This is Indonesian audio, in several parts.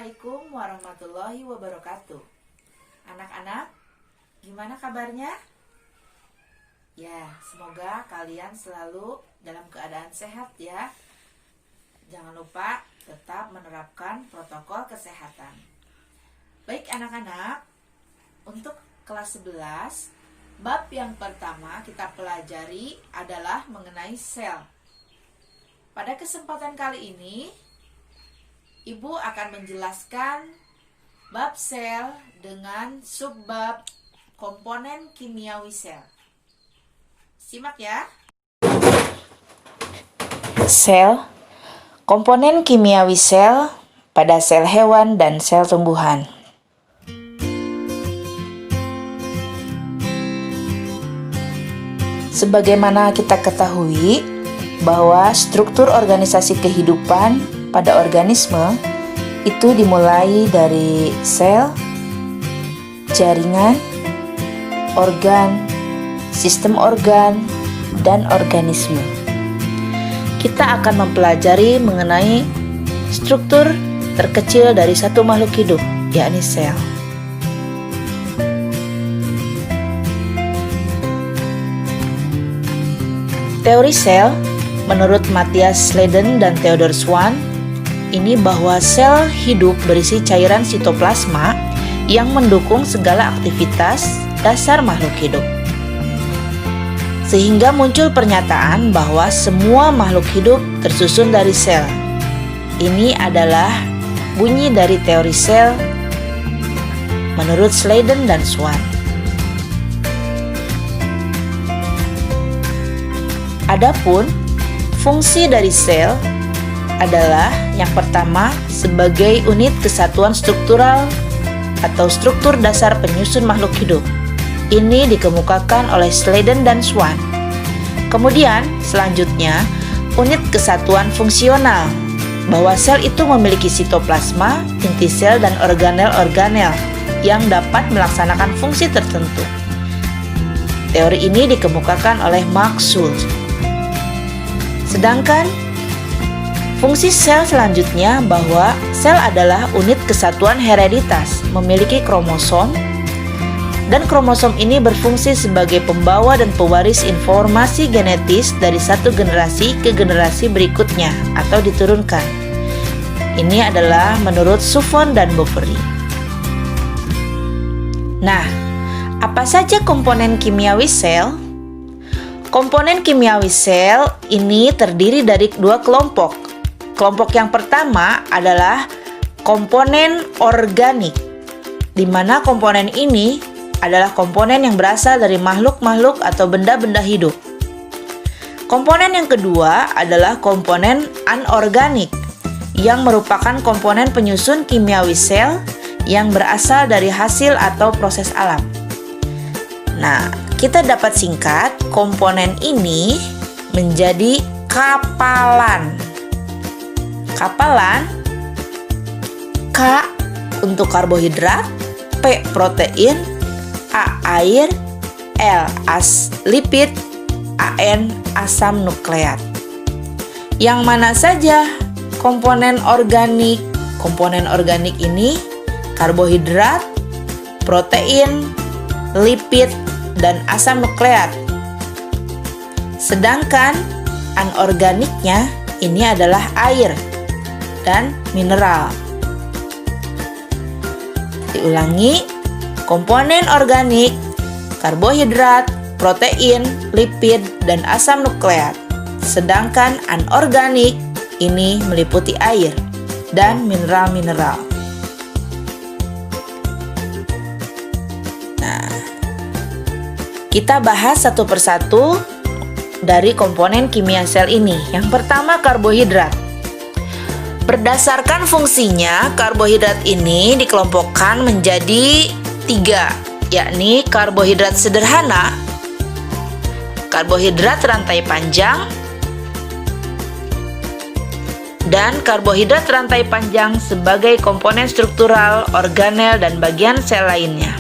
Assalamualaikum warahmatullahi wabarakatuh. Anak-anak, gimana kabarnya? Ya, semoga kalian selalu dalam keadaan sehat ya. Jangan lupa tetap menerapkan protokol kesehatan. Baik anak-anak, untuk kelas 11, bab yang pertama kita pelajari adalah mengenai sel. Pada kesempatan kali ini, Ibu akan menjelaskan bab sel dengan subbab komponen kimiawi sel. Simak ya. Sel, komponen kimiawi sel pada sel hewan dan sel tumbuhan. Sebagaimana kita ketahui bahwa struktur organisasi kehidupan pada organisme itu dimulai dari sel, jaringan, organ, sistem organ, dan organisme. Kita akan mempelajari mengenai struktur terkecil dari satu makhluk hidup, yakni sel. Teori sel menurut Matthias Leiden dan Theodor Schwann ini bahwa sel hidup berisi cairan sitoplasma yang mendukung segala aktivitas dasar makhluk hidup. Sehingga muncul pernyataan bahwa semua makhluk hidup tersusun dari sel. Ini adalah bunyi dari teori sel menurut Leiden dan Schwann. Adapun fungsi dari sel adalah yang pertama sebagai unit kesatuan struktural atau struktur dasar penyusun makhluk hidup. Ini dikemukakan oleh Leiden dan Schwann. Kemudian selanjutnya unit kesatuan fungsional, bahwa sel itu memiliki sitoplasma, inti sel dan organel-organel yang dapat melaksanakan fungsi tertentu. Teori ini dikemukakan oleh Mark Schultz. Sedangkan fungsi sel selanjutnya bahwa sel adalah unit kesatuan hereditas, memiliki kromosom, dan kromosom ini berfungsi sebagai pembawa dan pewaris informasi genetis dari satu generasi ke generasi berikutnya atau diturunkan. Ini adalah menurut Suffon dan Boveri. Nah, apa saja komponen kimiawi sel? Komponen kimiawi sel ini terdiri dari dua kelompok. Kelompok yang pertama adalah komponen organik, di mana komponen ini adalah komponen yang berasal dari makhluk-makhluk atau benda-benda hidup. Komponen yang kedua adalah komponen anorganik, yang merupakan komponen penyusun kimiawi sel yang berasal dari hasil atau proses alam. Nah, kita dapat singkat komponen ini menjadi kapalan. Kapalan, K untuk karbohidrat, P protein, A air, L lipid, AN asam nukleat. Yang mana saja komponen organik? Komponen organik ini karbohidrat, protein, lipid, dan asam nukleat. Sedangkan anorganiknya ini adalah air dan mineral. Diulangi, komponen organik, karbohidrat, protein, lipid, dan asam nukleat. Sedangkan anorganik ini meliputi air dan mineral-mineral. Nah, kita bahas satu persatu dari komponen kimia sel ini. Yang pertama, karbohidrat. Berdasarkan fungsinya, karbohidrat ini dikelompokkan menjadi 3, yakni karbohidrat sederhana, karbohidrat rantai panjang, dan karbohidrat rantai panjang sebagai komponen struktural, organel, dan bagian sel lainnya.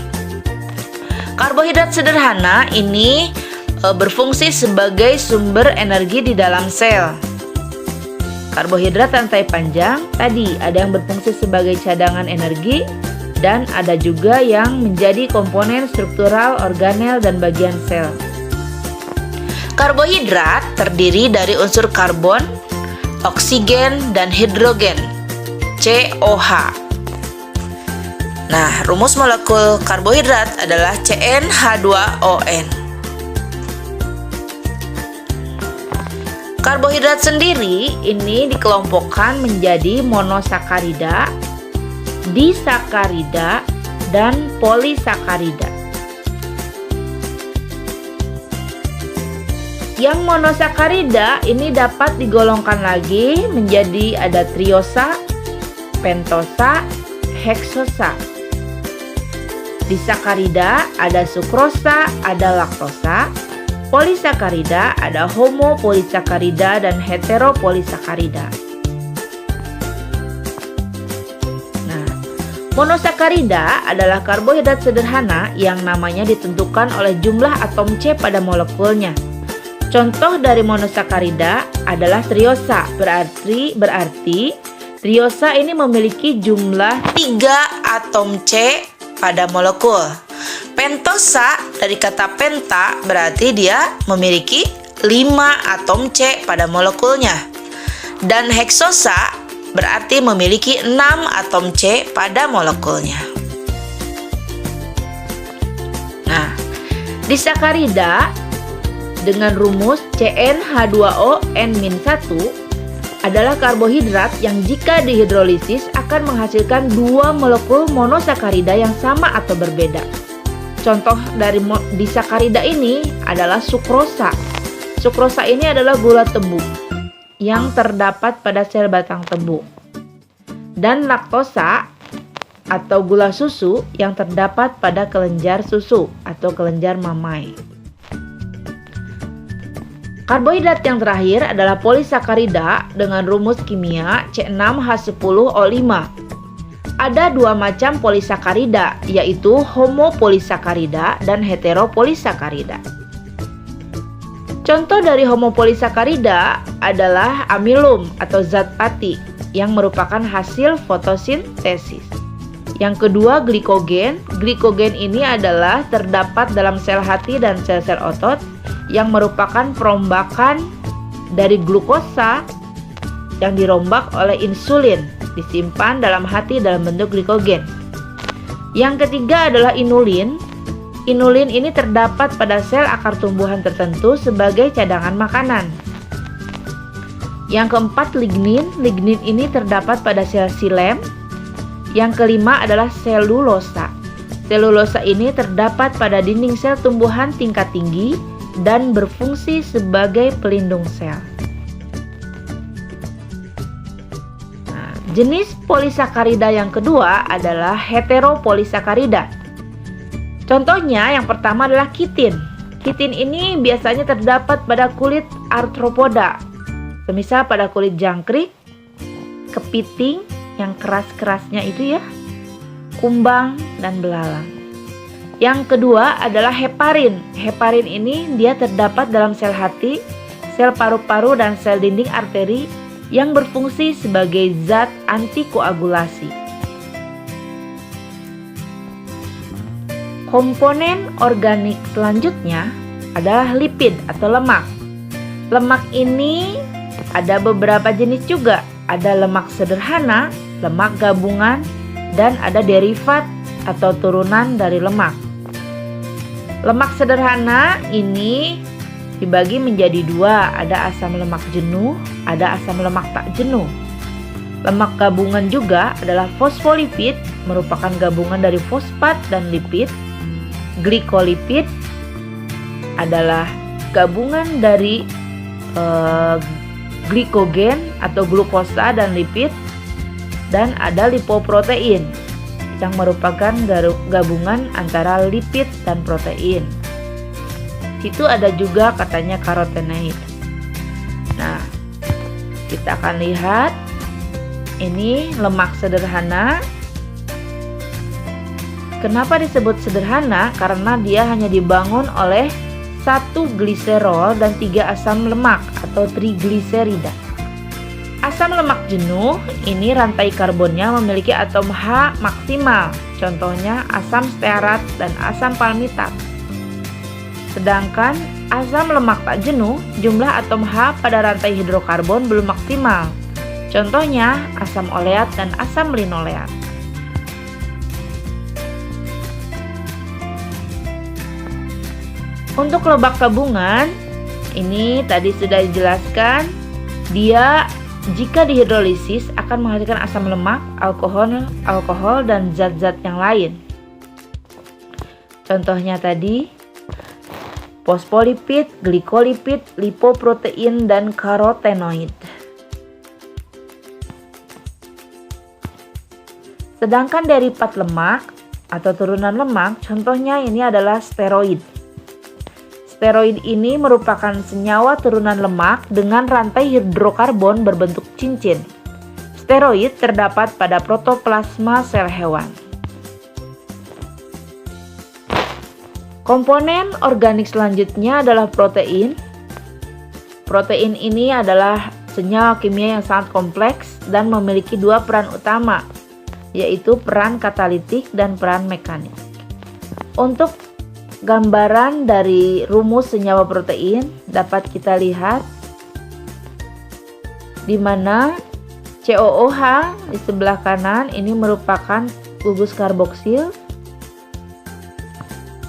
Karbohidrat sederhana ini berfungsi sebagai sumber energi di dalam sel. Karbohidrat rantai panjang tadi ada yang berfungsi sebagai cadangan energi dan ada juga yang menjadi komponen struktural organel dan bagian sel. Karbohidrat terdiri dari unsur karbon, oksigen, dan hidrogen, COH. Nah, rumus molekul karbohidrat adalah CnH2ON. Karbohidrat sendiri ini dikelompokkan menjadi monosakarida, disakarida, dan polisakarida. Yang monosakarida ini dapat digolongkan lagi menjadi ada triosa, pentosa, heksosa. Disakarida ada sukrosa, ada laktosa. Polisakarida ada homopolisakarida dan heteropolisakarida. Nah, monosakarida adalah karbohidrat sederhana yang namanya ditentukan oleh jumlah atom C pada molekulnya. Contoh dari monosakarida adalah triosa, berarti triosa ini memiliki jumlah 3 atom C pada molekul. Pentosa dari kata penta berarti dia memiliki 5 atom C pada molekulnya. Dan heksosa berarti memiliki 6 atom C pada molekulnya. Nah, disakarida dengan rumus CnH2ON-1 adalah karbohidrat yang jika dihidrolisis akan menghasilkan 2 molekul monosakarida yang sama atau berbeda. Contoh dari disakarida ini adalah sukrosa. Sukrosa ini adalah gula tebu yang terdapat pada sel batang tebu. Dan laktosa atau gula susu yang terdapat pada kelenjar susu atau kelenjar mamai. Karbohidrat yang terakhir adalah polisakarida dengan rumus kimia C6H10O5. Ada 2 macam polisakarida, yaitu homopolisakarida dan heteropolisakarida. Contoh dari homopolisakarida adalah amilum atau zat pati yang merupakan hasil fotosintesis. Yang kedua glikogen. Glikogen ini adalah terdapat dalam sel hati dan sel-sel otot yang merupakan perombakan dari glukosa yang dirombak oleh insulin, disimpan dalam hati dalam bentuk glikogen. Yang ketiga adalah inulin. Inulin ini terdapat pada sel akar tumbuhan tertentu sebagai cadangan makanan. Yang keempat lignin. Lignin ini terdapat pada sel xilem. Yang kelima adalah selulosa. Selulosa ini terdapat pada dinding sel tumbuhan tingkat tinggi dan berfungsi sebagai pelindung sel. Jenis polisakarida yang kedua adalah heteropolisakarida. Contohnya yang pertama adalah kitin. Kitin ini biasanya terdapat pada kulit arthropoda, semisal pada kulit jangkrik, kepiting yang keras-kerasnya itu ya, kumbang dan belalang. Yang kedua adalah heparin. Heparin ini dia terdapat dalam sel hati, sel paru-paru dan sel dinding arteri yang berfungsi sebagai zat antikoagulasi. Komponen organik selanjutnya adalah lipid atau lemak. Lemak ini ada beberapa jenis juga. Ada lemak sederhana, lemak gabungan, dan ada derivat atau turunan dari lemak. Lemak sederhana ini dibagi menjadi 2, ada asam lemak jenuh, ada asam lemak tak jenuh. Lemak gabungan juga adalah fosfolipid, merupakan gabungan dari fosfat dan lipid. Glikolipid adalah gabungan dari glikogen atau glukosa dan lipid. Dan ada lipoprotein yang merupakan gabungan antara lipid dan protein. Itu ada juga katanya karotenoid. Nah, kita akan lihat ini lemak sederhana. Kenapa disebut sederhana? Karena dia hanya dibangun oleh 1 gliserol dan 3 asam lemak atau trigliserida. Asam lemak jenuh, ini rantai karbonnya memiliki atom H maksimal. Contohnya asam stearat dan asam palmitat. Sedangkan asam lemak tak jenuh, jumlah atom H pada rantai hidrokarbon belum maksimal. Contohnya asam oleat dan asam linoleat. Untuk lobak gabungan, ini tadi sudah dijelaskan, dia jika dihidrolisis akan menghasilkan asam lemak, alkohol dan zat-zat yang lain. Contohnya tadi fosfolipid, glikolipid, lipoprotein, dan karotenoid. Sedangkan derivat lemak atau turunan lemak, contohnya ini adalah steroid. Steroid ini merupakan senyawa turunan lemak dengan rantai hidrokarbon berbentuk cincin. Steroid terdapat pada protoplasma sel hewan. Komponen organik selanjutnya adalah protein. Protein ini adalah senyawa kimia yang sangat kompleks dan memiliki dua peran utama, yaitu peran katalitik dan peran mekanik. Untuk gambaran dari rumus senyawa protein dapat kita lihat di mana COOH di sebelah kanan ini merupakan gugus karboksil.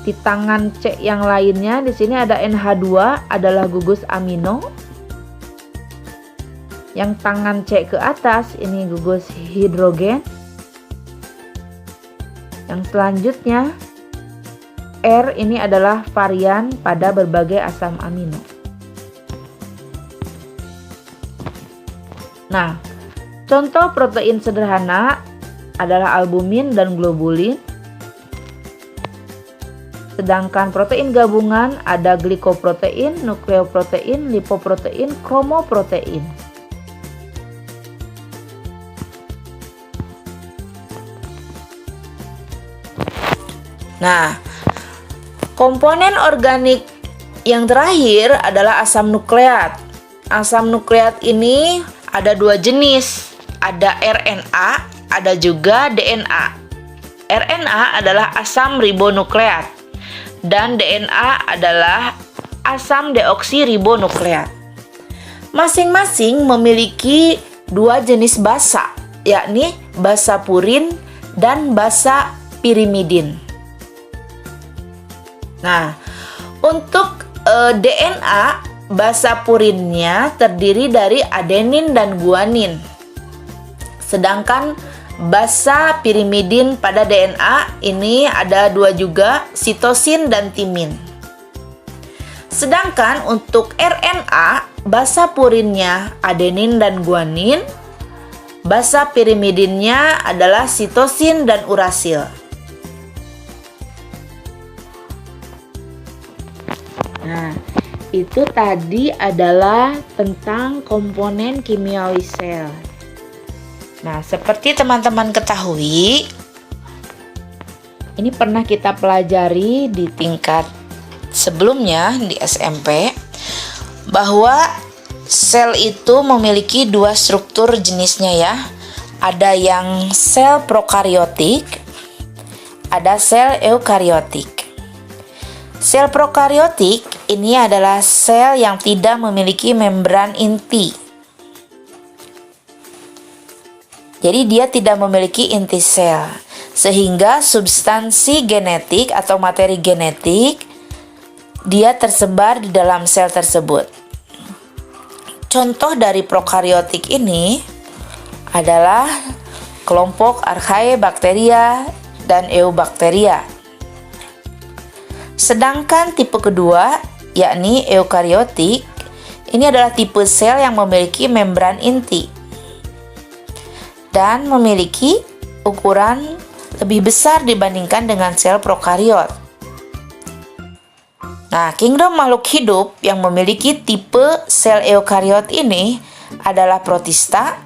Di tangan C yang lainnya di sini ada NH2 adalah gugus amino. Yang tangan C ke atas ini gugus hidrogen. Yang selanjutnya R ini adalah varian pada berbagai asam amino. Nah, contoh protein sederhana adalah albumin dan globulin. Sedangkan protein gabungan ada glikoprotein, nukleoprotein, lipoprotein, kromoprotein. Nah, komponen organik yang terakhir adalah asam nukleat. Asam nukleat ini ada dua jenis, ada RNA, ada juga DNA. RNA adalah asam ribonukleat dan DNA adalah asam deoksiribonukleat. Masing-masing memiliki dua jenis basa, yakni basa purin dan basa pirimidin. Nah, untuk DNA, basa purinnya terdiri dari adenin dan guanin. Sedangkan basa pirimidin pada DNA ini ada dua juga, sitosin dan timin. Sedangkan untuk RNA, basa purinnya adenin dan guanin, basa pirimidinnya adalah sitosin dan urasil. Nah, itu tadi adalah tentang komponen kimiawi sel. Nah, seperti teman-teman ketahui, ini pernah kita pelajari di tingkat sebelumnya di SMP, bahwa sel itu memiliki dua struktur jenisnya ya. Ada yang sel prokariotik, ada sel eukariotik. Sel prokariotik ini adalah sel yang tidak memiliki membran inti. Jadi dia tidak memiliki inti sel, sehingga substansi genetik atau materi genetik dia tersebar di dalam sel tersebut. Contoh dari prokariotik ini adalah kelompok Archaebacteria dan Eubacteria. Sedangkan tipe kedua, yakni eukariotik, ini adalah tipe sel yang memiliki membran inti dan memiliki ukuran lebih besar dibandingkan dengan sel prokariot. Nah, kingdom makhluk hidup yang memiliki tipe sel eukariot ini adalah protista,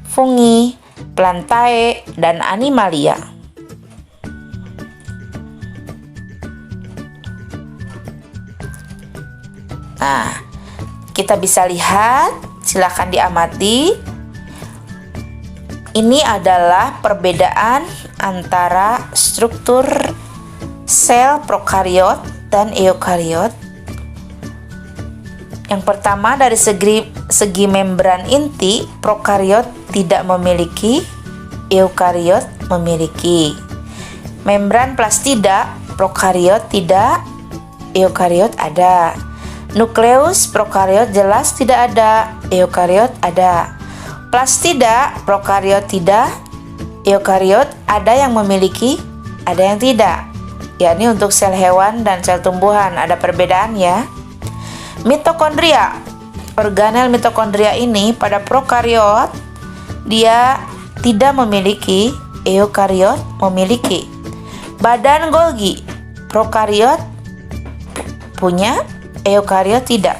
fungi, plantae, dan animalia. Nah, kita bisa lihat, silakan diamati Ini adalah perbedaan antara struktur sel prokariot dan eukariot. Yang pertama, dari segi membran inti, prokariot tidak memiliki, eukariot memiliki. Membran plastida, prokariot tidak, eukariot ada. Nukleus prokariot jelas tidak ada, eukariot ada. Plastida, prokariot tidak, eukariot ada yang memiliki, ada yang tidak. Yakni untuk sel hewan dan sel tumbuhan ada perbedaan ya. Mitokondria, organel mitokondria ini pada prokariot dia tidak memiliki, eukariot memiliki. Badan Golgi, prokariot punya, eukariot tidak.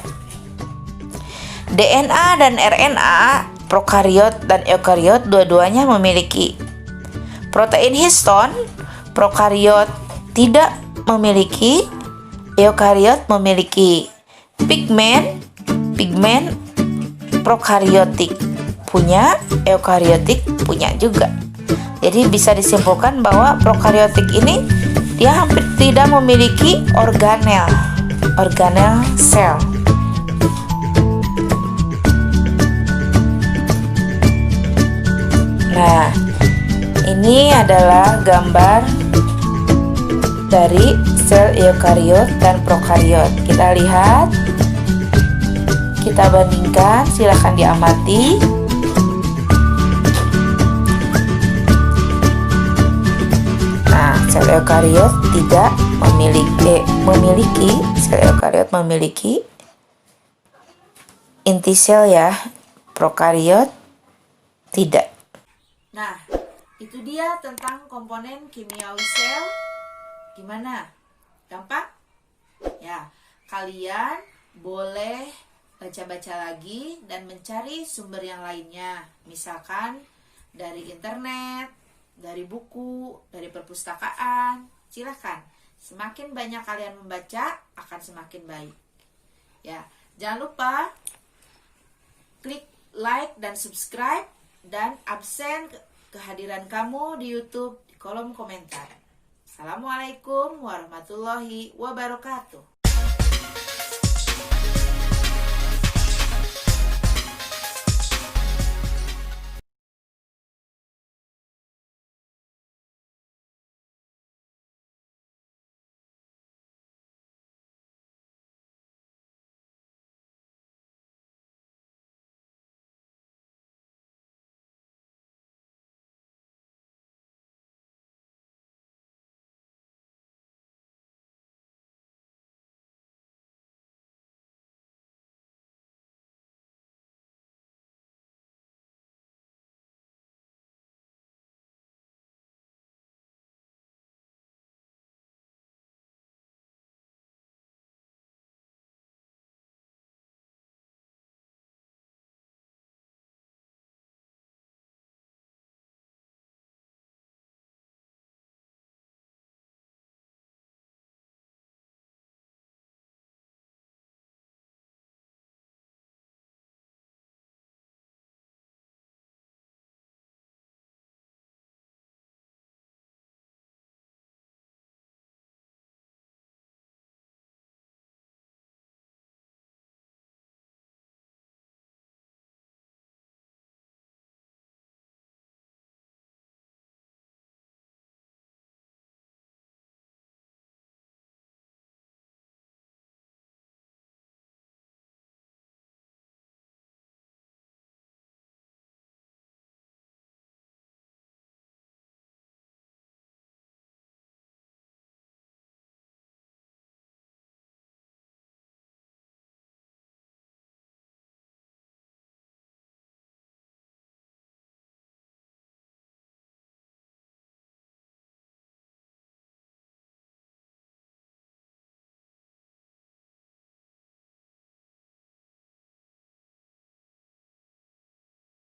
DNA dan RNA, prokariot dan eukariot dua-duanya memiliki. Protein histon, prokariot tidak memiliki, eukariot memiliki. Pigmen prokariotik punya, eukariotik punya juga. Jadi bisa disimpulkan bahwa prokariotik ini dia hampir tidak memiliki organel sel. Nah, ini adalah gambar dari sel eukariot dan prokariot. Kita lihat, kita bandingkan, silakan diamati. Nah, sel eukariot tidak memiliki, sel eukariot memiliki inti sel ya, prokariot tidak. Nah, itu dia tentang komponen kimiawi sel. Gimana? Gampang? Ya, kalian boleh baca-baca lagi dan mencari sumber yang lainnya. Misalkan dari internet, dari buku, dari perpustakaan. Silakan. Semakin banyak kalian membaca, akan semakin baik. Ya, jangan lupa klik like dan subscribe dan absen kehadiran kamu di YouTube di kolom komentar. Assalamualaikum warahmatullahi wabarakatuh.